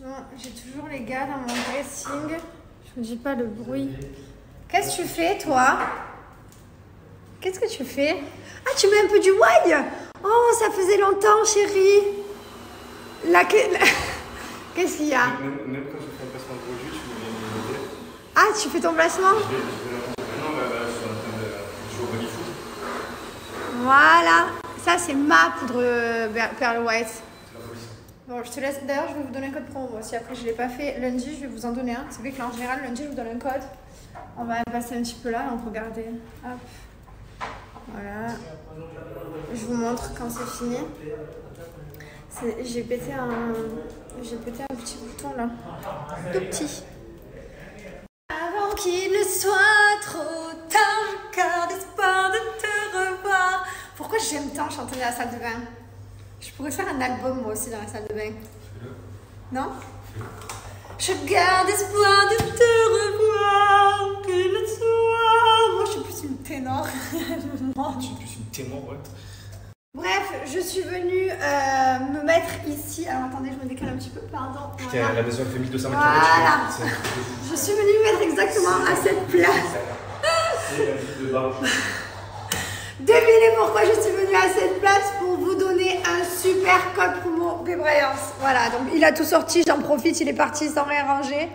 Bon, j'ai toujours les gars dans mon dressing. Je ne dis pas le bruit. Qu'est-ce que tu fais, toi? Qu'est-ce que tu fais? Ah, tu mets un peu du wine? Oh, ça faisait longtemps, chérie. Qu'est-ce qu'il y a? Même quand je fais un placement de produit, tu peux bien me noter. Ah, tu fais ton placement? Je vais non, je suis en train de jouer au baby-foot. Voilà. Ça, c'est ma poudre Pearl White. C'est la police. Bon, je te laisse. D'ailleurs, je vais vous donner un code promo. Moi aussi, après, je ne l'ai pas fait. Lundi, je vais vous en donner un. C'est vrai qu'en général, lundi, je vous donne un code. On va passer un petit peu là. Donc, regardez. Hop. Voilà. Je vous montre quand c'est fini. J'ai pété un petit bouton là. Tout petit. Avant qu'il ne soit trop tard, je garde espoir de te revoir. Pourquoi j'aime tant chanter dans la salle de bain? Je pourrais faire un album moi aussi dans la salle de bain. Non? Je garde espoir de te revoir, qu'il ne soit. Moi je suis plus une ténor. Tu es plus une témoin, ouais. Bref, je suis venue me mettre ici. Alors attendez, je me décale un petit peu, pardon. Putain, Voilà. la maison elle fait 1200 mètres Voilà. carrés. Je suis venue me mettre exactement à cette place. C'est la ville de bar. Devinez pourquoi je suis venue à cette place, pour vous donner un super code promo Bébrayance. Voilà, donc il a tout sorti, j'en profite, il est parti sans rien ranger.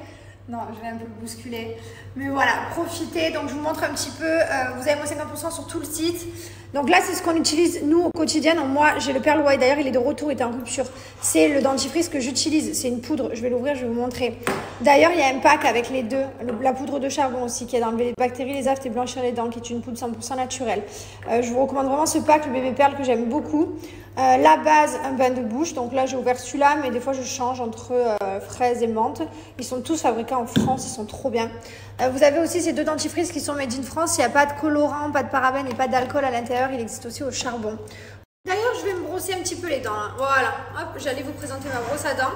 Non, je vais un peu le bousculer. Mais voilà, profitez. Donc, je vous montre un petit peu. Vous avez moins 50% sur tout le site. Donc là, c'est ce qu'on utilise, nous, au quotidien. Donc, moi, j'ai le Pearl White. D'ailleurs, il est de retour, il est en rupture. C'est le dentifrice que j'utilise. C'est une poudre. Je vais l'ouvrir, je vais vous montrer. D'ailleurs, il y a un pack avec les deux. La poudre de charbon aussi, qui aide à enlever les bactéries, les aftes et blanchir les dents, qui est une poudre 100% naturelle. Je vous recommande vraiment ce pack, le bébé Pearl, que j'aime beaucoup. La base, un bain de bouche. Donc là, j'ai ouvert celui-là, mais des fois, je change entre fraises et menthe. Ils sont tous fabriqués en France, ils sont trop bien. Vous avez aussi ces deux dentifrices qui sont made in France. Il n'y a pas de colorant, pas de parabènes et pas d'alcool à l'intérieur. Il existe aussi au charbon. D'ailleurs, je vais me brosser un petit peu les dents. Hein. Voilà, hop, j'allais vous présenter ma brosse à dents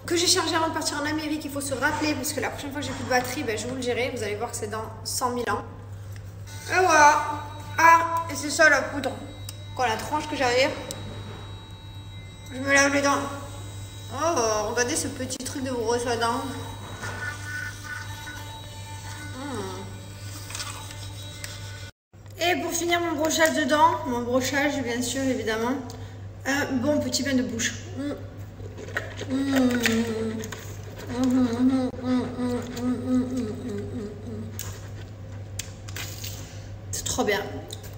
que j'ai chargée avant de partir en Amérique. Il faut se rappeler, parce que la prochaine fois que j'ai plus de batterie, ben, je vous le dirai. Vous allez voir que c'est dans 100 000 ans. Et voilà. Ah, et c'est ça la poudre. Quand la tranche que j'avais. Je me lave les dents. Oh, regardez ce petit truc de brosse à dents. Et pour finir mon brochage de dents, mon brochage bien sûr évidemment, un bon petit bain de bouche. C'est trop bien.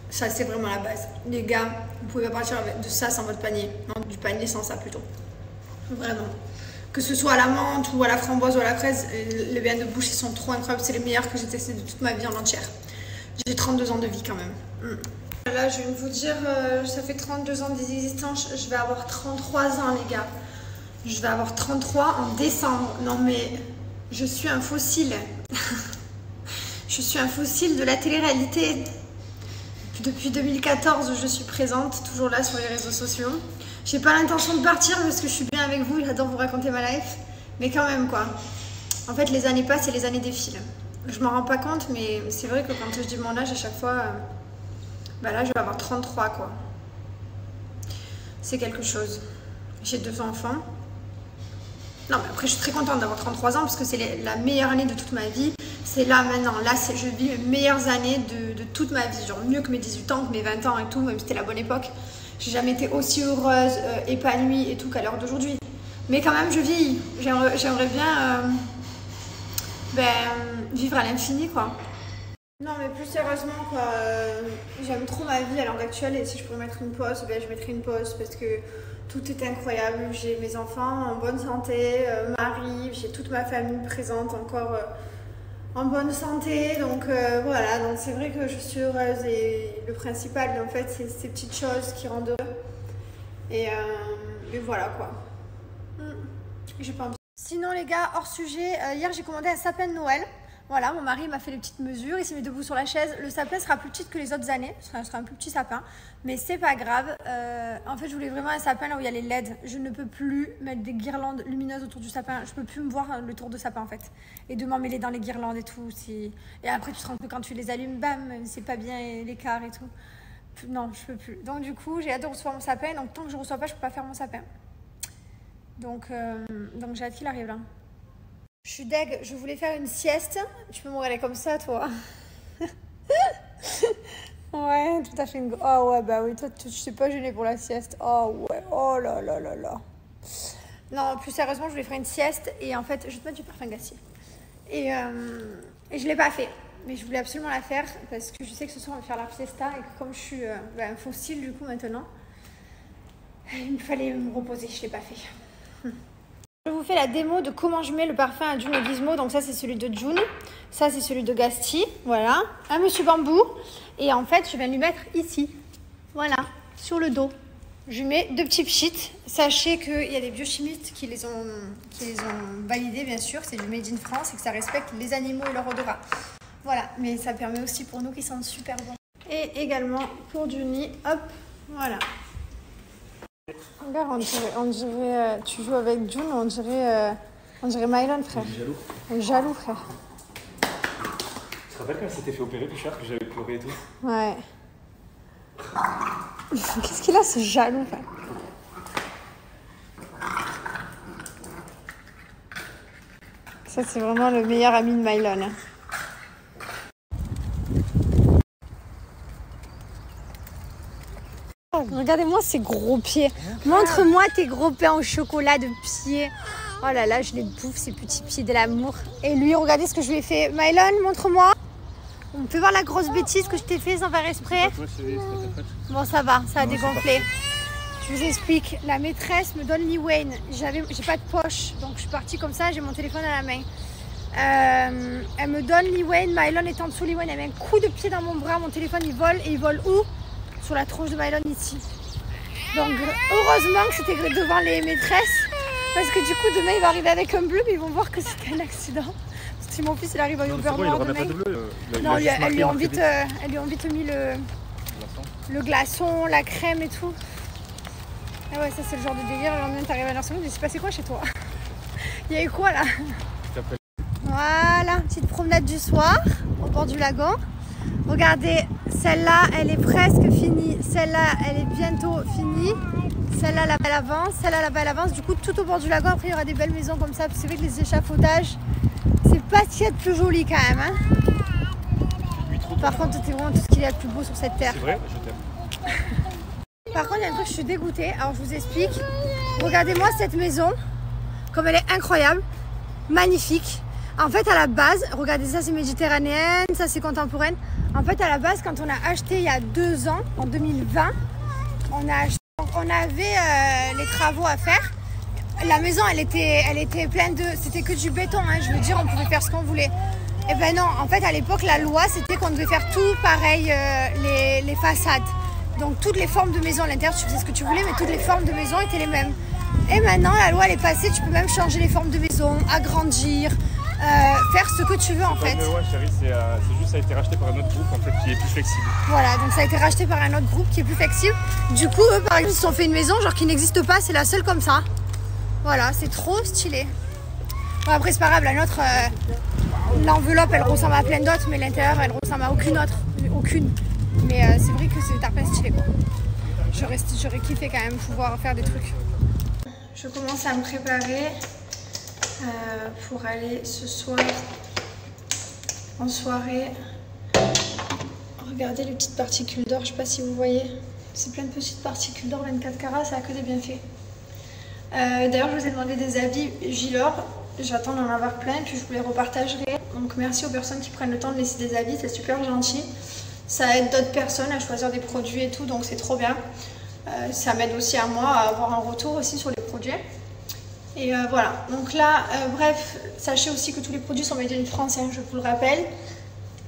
Ça c'est vraiment la base. Les gars, vous pouvez pas partir de ça sans votre panier. Non, du panier sans ça plutôt. Vraiment. Que ce soit à la menthe ou à la framboise ou à la fraise, les bains de bouche ils sont trop incroyables. C'est les meilleurs que j'ai testés de toute ma vie en entière. J'ai 32 ans de vie quand même. Là, je viens de vous dire, ça fait 32 ans d'existence. Je vais avoir 33 ans, les gars. Je vais avoir 33 en décembre. Non, mais je suis un fossile. Je suis un fossile de la télé-réalité. Depuis 2014, je suis présente, toujours là sur les réseaux sociaux. J'ai pas l'intention de partir parce que je suis bien avec vous. J'adore vous raconter ma life. Mais quand même, quoi. En fait, les années passent et les années défilent. Je m'en rends pas compte, mais c'est vrai que quand je dis mon âge, à chaque fois, bah là, je vais avoir 33, quoi. C'est quelque chose. J'ai 2 enfants. Non, mais après, je suis très contente d'avoir 33 ans parce que c'est la meilleure année de toute ma vie. C'est là, maintenant. Là, je vis mes meilleures années de toute ma vie. Genre mieux que mes 18 ans, que mes 20 ans et tout, même si c'était la bonne époque. J'ai jamais été aussi heureuse, épanouie et tout qu'à l'heure d'aujourd'hui. Mais quand même, je vis. J'aimerais bien... vivre à l'infini, quoi. Non, mais plus sérieusement, quoi, j'aime trop ma vie à l'heure actuelle et si je pourrais mettre une pause, ben, je mettrais une pause parce que tout est incroyable. J'ai mes enfants en bonne santé, mari, j'ai toute ma famille présente encore en bonne santé. Donc voilà, donc c'est vrai que je suis heureuse et le principal, en fait, c'est ces petites choses qui rendent heureux. Et voilà, quoi. J'ai pas envie. Sinon les gars, hors sujet, hier j'ai commandé un sapin de Noël. Voilà, mon mari m'a fait les petites mesures, il s'est mis debout sur la chaise. Le sapin sera plus petit que les autres années, ce sera un plus petit sapin, mais c'est pas grave. En fait, je voulais vraiment un sapin là où il y a les LED. Je ne peux plus mettre des guirlandes lumineuses autour du sapin. Je peux plus me voir le tour de sapin en fait. Et de m'emmêler dans les guirlandes et tout. Et après, tu te rends compte que quand tu les allumes, bam, c'est pas bien l'écart et tout. Non, je peux plus. Donc du coup, j'ai hâte de recevoir mon sapin. Donc tant que je reçois pas, je peux pas faire mon sapin. Donc j'ai hâte qu'il arrive là. Je suis deg, je voulais faire une sieste. Tu peux me regarder comme ça, toi? Ouais, tout à fait. Oh ouais, bah oui, toi, tu t'es pas gênée pour la sieste. Oh ouais, oh là là là là. Non, plus sérieusement, je voulais faire une sieste et en fait, je vais te mettre du parfum glacier. Et je l'ai pas fait. Mais je voulais absolument la faire parce que je sais que ce soir, on va faire la fiesta et que comme je suis fossile du coup maintenant, il me fallait me reposer, je l'ai pas fait. Je vous fais la démo de comment je mets le parfum à June et Gizmo. Donc ça c'est celui de June, ça c'est celui de Gasti, voilà. Un Monsieur Bambou. Et en fait je viens lui mettre ici, voilà, sur le dos. Je lui mets 2 petits pchits. Sachez qu'il y a des biochimistes qui les ont validés bien sûr, c'est du made in France et que ça respecte les animaux et leur odorat. Voilà, mais ça permet aussi pour nous qu'ils sentent super bon. Et également pour Juni, hop, voilà. Regarde, on dirait tu joues avec June, on dirait Mylon, frère. On est jaloux, frère. Tu te rappelles quand elle s'était fait opérer plus cher que j'avais pleuré et tout? Ouais. Qu'est-ce qu'il a, ce jaloux, frère? Ça, c'est vraiment le meilleur ami de Mylon. Regardez-moi ces gros pieds. Montre-moi tes gros pains au chocolat de pieds. Oh là là, je les bouffe, ces petits pieds de l'amour. Et lui, regardez ce que je lui ai fait. Mylon, montre-moi. On peut voir la grosse bêtise que je t'ai fait sans faire exprès. Bon, ça va, ça a dégonflé. Je vous explique. La maîtresse me donne Lee Wayne. J'ai pas de poche, donc je suis partie comme ça, j'ai mon téléphone à la main. Elle me donne Lee Wayne. Mylon est en dessous. Lee Wayne, elle met un coup de pied dans mon bras. Mon téléphone, il vole. Et il vole où? Sur la tronche de Mylon ici. Donc heureusement que c'était devant les maîtresses parce que du coup demain il va arriver avec un bleu mais ils vont voir que c'était un accident. Si mon fils il arrive au beurre noir demain. Non, elles lui ont vite mis le glaçon, la crème et tout. Ah ouais, ça c'est le genre de délire. Le lendemain t'arrives à l'heure semaine, il s'est passé quoi chez toi? Il y a eu quoi là? Voilà, petite promenade du soir au bord du lagon. Regardez, celle-là, elle est presque finie. Celle-là, elle est bientôt finie. Celle-là, là-bas, elle avance. Celle-là, là-bas, elle avance. Du coup, tout au bord du lagon, après, il y aura des belles maisons comme ça. C'est vrai que les échafaudages, c'est pas ce qu'il y a de plus joli quand même. Hein. Par contre, c'était vraiment tout ce qu'il y a de plus beau sur cette terre. C'est vrai, je t'aime. Par contre, il y a un truc, je suis dégoûtée. Alors, je vous explique. Regardez-moi cette maison. Comme elle est incroyable. Magnifique. En fait, à la base, regardez, ça c'est méditerranéenne, ça c'est contemporaine. En fait, à la base, quand on a acheté il y a 2 ans, en 2020, on avait les travaux à faire. La maison, elle était pleine de... C'était que du béton, hein, je veux dire, on pouvait faire ce qu'on voulait. Et ben non, en fait, à l'époque, la loi, c'était qu'on devait faire tout pareil, les façades. Donc, toutes les formes de maison à l'intérieur, tu faisais ce que tu voulais, mais toutes les formes de maison étaient les mêmes. Et maintenant, la loi, elle est passée, tu peux même changer les formes de maison, agrandir... faire ce que tu veux en fait. Ouais chérie, c'est juste ça a été racheté par un autre groupe en fait qui est plus flexible. Voilà, donc ça a été racheté par un autre groupe qui est plus flexible. Du coup, eux par exemple, ils se sont fait une maison genre qui n'existe pas, c'est la seule comme ça. Voilà, c'est trop stylé. Bon, après c'est pas grave, la nôtre, l'enveloppe elle ressemble à plein d'autres, mais l'intérieur elle ressemble à aucune autre. Aucune. Mais c'est vrai que c'est tarpin stylé quoi. J'aurais kiffé quand même pouvoir faire des trucs. Je commence à me préparer. Pour aller ce soir en soirée. Regardez les petites particules d'or, je sais pas si vous voyez. C'est plein de petites particules d'or, 24 carats, ça a que des bienfaits. D'ailleurs, je vous ai demandé des avis Gilor. J'attends d'en avoir plein, puis je vous les repartagerai. Donc merci aux personnes qui prennent le temps de laisser des avis, c'est super gentil. Ça aide d'autres personnes à choisir des produits et tout, donc c'est trop bien. Ça m'aide aussi à moi à avoir un retour aussi sur les produits. Et voilà, donc là, bref, sachez aussi que tous les produits sont made in France, hein, je vous le rappelle.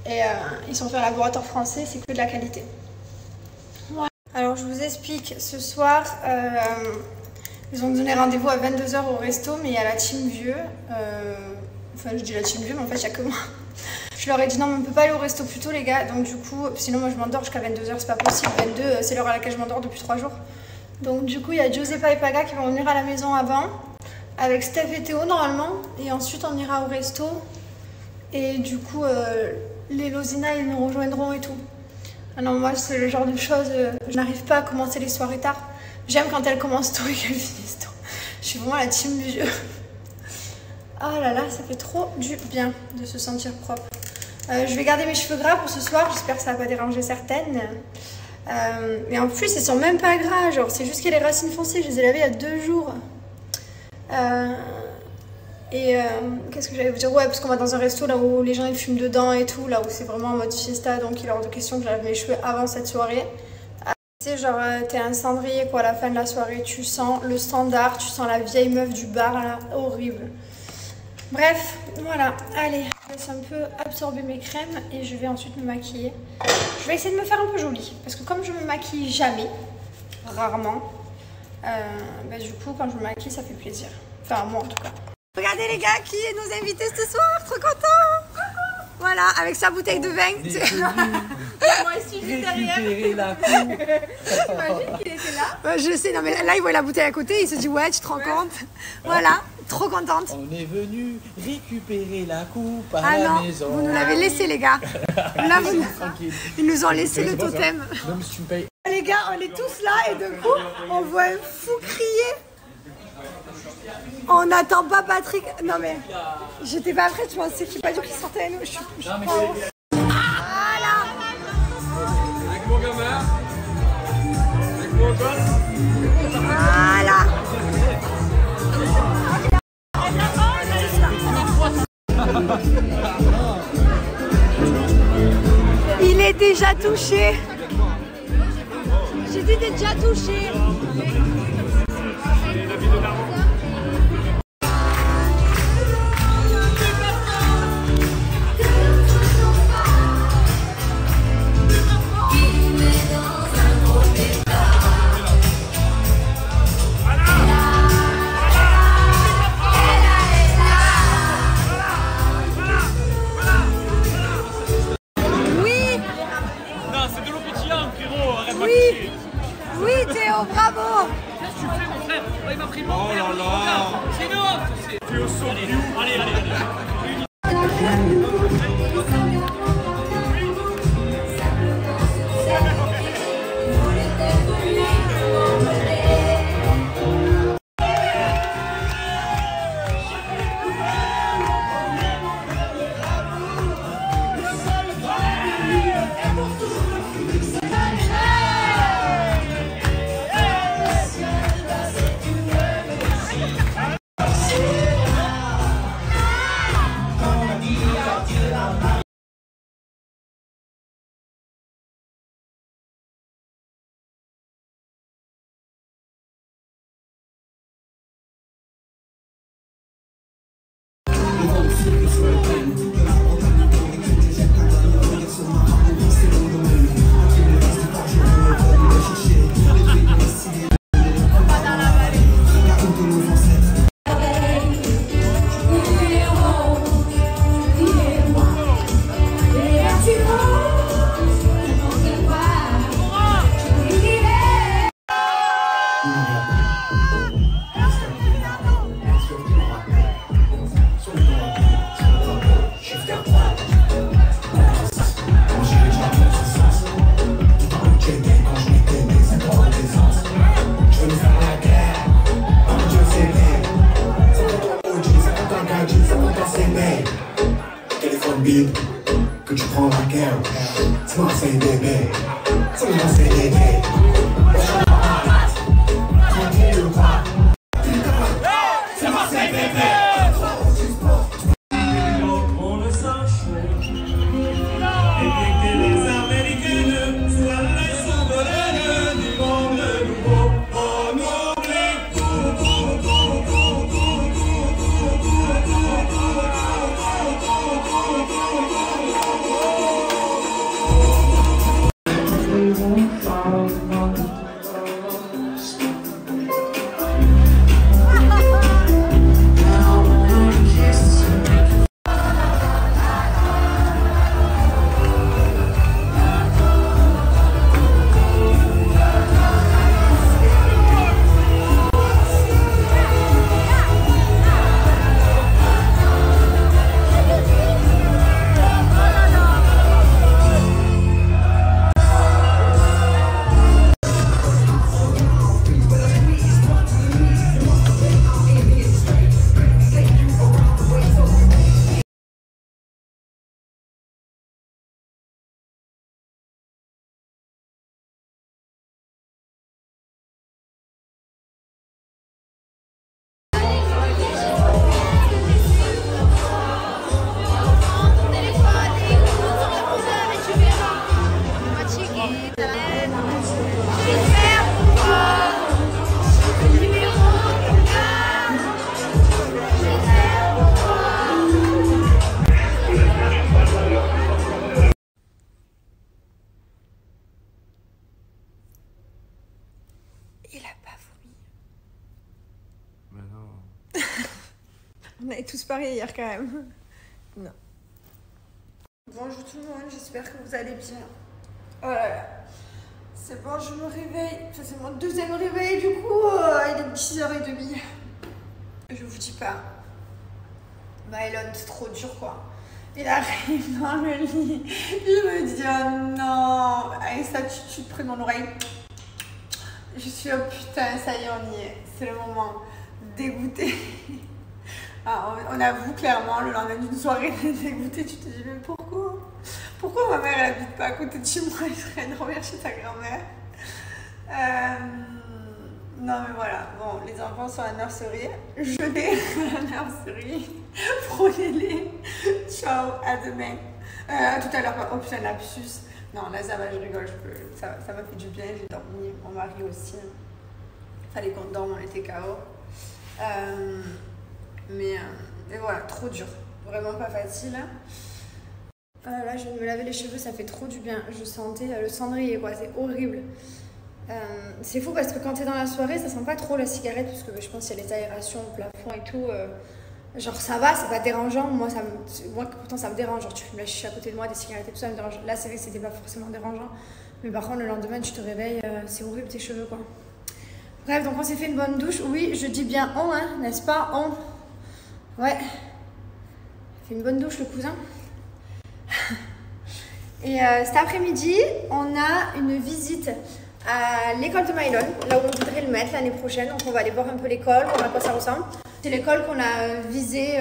Et ils sont faits en laboratoire français, c'est que de la qualité. Voilà. Alors je vous explique, ce soir, ils ont donné rendez-vous à 22 h au resto, mais il y a la team vieux. Enfin, je dis la team vieux, mais en fait, il n'y a que moi. Je leur ai dit non, mais on ne peut pas aller au resto plus tôt, les gars. Donc du coup, sinon moi je m'endors jusqu'à 22 h, c'est pas possible. 22, c'est l'heure à laquelle je m'endors depuis 3 jours. Donc du coup, il y a Giuseppa et Paga qui vont venir à la maison avant. Avec Steph et Théo normalement, et ensuite on ira au resto, et du coup les Lozina ils nous rejoindront et tout. Ah non, moi c'est le genre de choses, je n'arrive pas à commencer les soirées tard. J'aime quand elles commencent tôt et qu'elles finissent tôt. Je suis vraiment la team vieux. Oh là là, ça fait trop du bien de se sentir propre. Je vais garder mes cheveux gras pour ce soir, j'espère que ça va pas déranger certaines. Mais en plus, ils sont même pas gras, genre c'est juste qu'il y a les racines foncées, je les ai lavées il y a 2 jours. Qu'est-ce que j'allais vous dire? Ouais, parce qu'on va dans un resto là où les gens ils fument dedans et tout, là où c'est vraiment en mode fiesta, donc il est hors de question que je lave mes cheveux avant cette soirée. Tu sais, genre t'es un cendrier quoi, à la fin de la soirée, tu sens le standard, tu sens la vieille meuf du bar là, horrible. Bref, voilà, allez, je laisse un peu absorber mes crèmes et je vais ensuite me maquiller. Je vais essayer de me faire un peu jolie, parce que comme je me maquille jamais, rarement, bah, du coup quand je me maquille ça fait plaisir. Enfin moi en tout cas. Regardez les gars, qui est nos invités ce soir, trop content. Voilà, avec sa bouteille de vin. Moi aussi, juste derrière. T'imagines qu'il était là? Je sais, non mais là il voit la bouteille à côté, il se dit ouais, tu te rends compte? Voilà, trop contente. On est venu récupérer la coupe à la maison. Vous nous l'avez laissé les gars. Là, ils nous ont laissé le totem. Même si tu me payes. Les gars, on est tous là et de coup, on voit un fou crier. On n'attend pas Patrick. Non mais, j'étais pas prête, je pensais qu'il pas dit qu'il sortait à nous. Je suis pas... Voilà. Avec mon gamin. Avec mon gosse. Voilà. Il est déjà touché. J'ai dit déjà touché. Oui, Théo, bravo. Qu'est-ce que tu fais, mon frère? Oh, il m'a pris mon frère. Oh là là. C'est une honte. Théo saute. Allez. Que tu prends la guerre, c'est moi c'est bébé, c'est moi c'est bébé. Tranquille ou pas? C'est moi c'est bébé. On le sache, et que les Américaines soient les souveraines du monde nouveau. On oublie tout. On est tous pareils hier quand même. Non. Bonjour tout le monde, j'espère que vous allez bien. Oh là là. C'est bon, je me réveille. Enfin, c'est mon deuxième réveil, du coup, il est 10h30. Je vous dis pas. Mylon, c'est trop dur, quoi. Il arrive dans le lit. Il me dit, oh non. Avec ça, tu te prends mon oreille. Je suis, oh putain, ça y est, on y est. C'est le moment. Dégoûté. Ah, on avoue clairement, le lendemain d'une soirée dégoûtée, tu te dis, mais pourquoi? Pourquoi ma mère elle habite pas à côté de chez moi? Elle serait dormir chez ta grand-mère. Non mais voilà, bon, les enfants sont à la nurserie. Je vais à la nurserie. Prenez-les. Ciao, à demain. À tout à l'heure. Oh putain, lapsus. Non, là ça va, je rigole. Ça m'a fait du bien, j'ai dormi. Mon mari aussi. Fallait qu'on dorme, on était KO. Mais voilà, trop dur. Vraiment pas facile. Là, je viens de me laver les cheveux, ça fait trop du bien. Je sentais le cendrier, quoi, c'est horrible. C'est fou parce que quand t'es dans la soirée, ça sent pas trop la cigarette, parce que je pense qu'il y a les aérations au plafond et tout. Genre, ça va, c'est pas dérangeant. Moi, pourtant, ça me dérange. Genre, tu fumes la chicha à côté de moi, des cigarettes et tout ça me dérange. Là, c'est vrai que c'était pas forcément dérangeant. Mais par contre, le lendemain, tu te réveilles, c'est horrible tes cheveux, quoi. Bref, donc on s'est fait une bonne douche. Oui, je dis bien on, hein, n'est-ce pas? On. Ouais. Fait une bonne douche, le cousin. Et cet après-midi, on a une visite à l'école de Mylon, là où on voudrait le mettre l'année prochaine. Donc on va aller voir un peu l'école, voir à quoi ça ressemble. C'est l'école qu'on a visée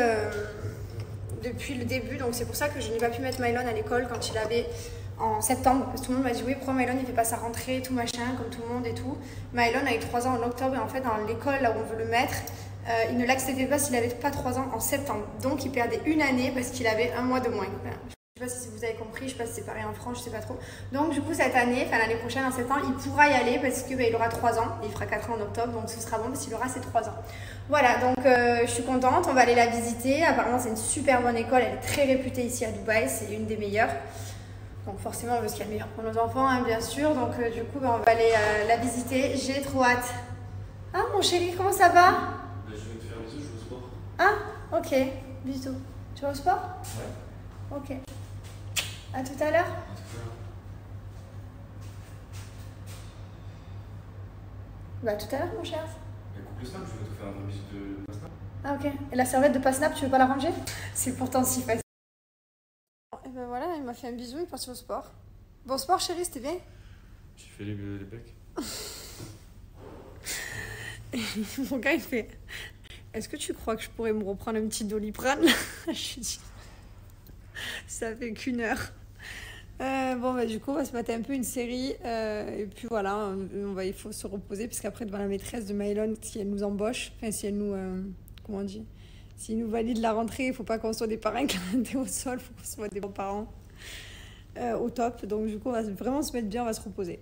depuis le début, donc c'est pour ça que je n'ai pas pu mettre Mylon à l'école quand il avait en septembre. Parce que tout le monde m'a dit oui, pourquoi Mylon il fait pas sa rentrée, tout machin, comme tout le monde et tout. Mylon a eu 3 ans en octobre et en fait dans l'école là où on veut le mettre, il ne l'acceptait pas s'il n'avait pas 3 ans en septembre. Donc il perdait une année parce qu'il avait un mois de moins. Enfin, je sais pas si vous avez compris, je sais pas si c'est pareil en France, je sais pas trop. Donc du coup cette année, enfin l'année prochaine en septembre, il pourra y aller parce que il aura 3 ans, il fera 4 ans en octobre, donc ce sera bon parce qu'il aura ses 3 ans. Voilà, donc je suis contente, on va aller la visiter. Apparemment c'est une super bonne école, elle est très réputée ici à Dubaï, c'est une des meilleures. Donc forcément on veut ce qu'il y a de meilleur pour nos enfants, hein, bien sûr. Donc du coup on va aller la visiter, j'ai trop hâte. Ah mon chéri, comment ça va? Je vais te faire un bisou, je vais au sport. Ah, ok, bisous. Tu vas au sport? Ouais. Ok. À tout à l'heure. Bah, à tout à l'heure, mon cher. Mais coupe le snap, je vais te faire un bisou de pas snap. Ah, ok. Et la serviette de pas snap, tu veux pas la ranger? C'est pourtant si facile. Et ben voilà, il m'a fait un bisou, il est parti au sport. Bon sport, chérie, c'était bien? J'ai fait les becs. Mon gars, il fait: est-ce que tu crois que je pourrais me reprendre un petit Doliprane? Je dis: ça fait qu'1 heure. Bon, bah, du coup, on va se mater un peu une série. Et puis voilà, il faut se reposer. Parce qu'après, devant la maîtresse de Mylon, si elle nous embauche, enfin, si elle nous. Comment on dit? S'il nous valide la rentrée, il ne faut pas qu'on soit des parrains canadais au sol, il faut qu'on soit des bons parents au top. Donc, du coup, on va vraiment se mettre bien, on va se reposer.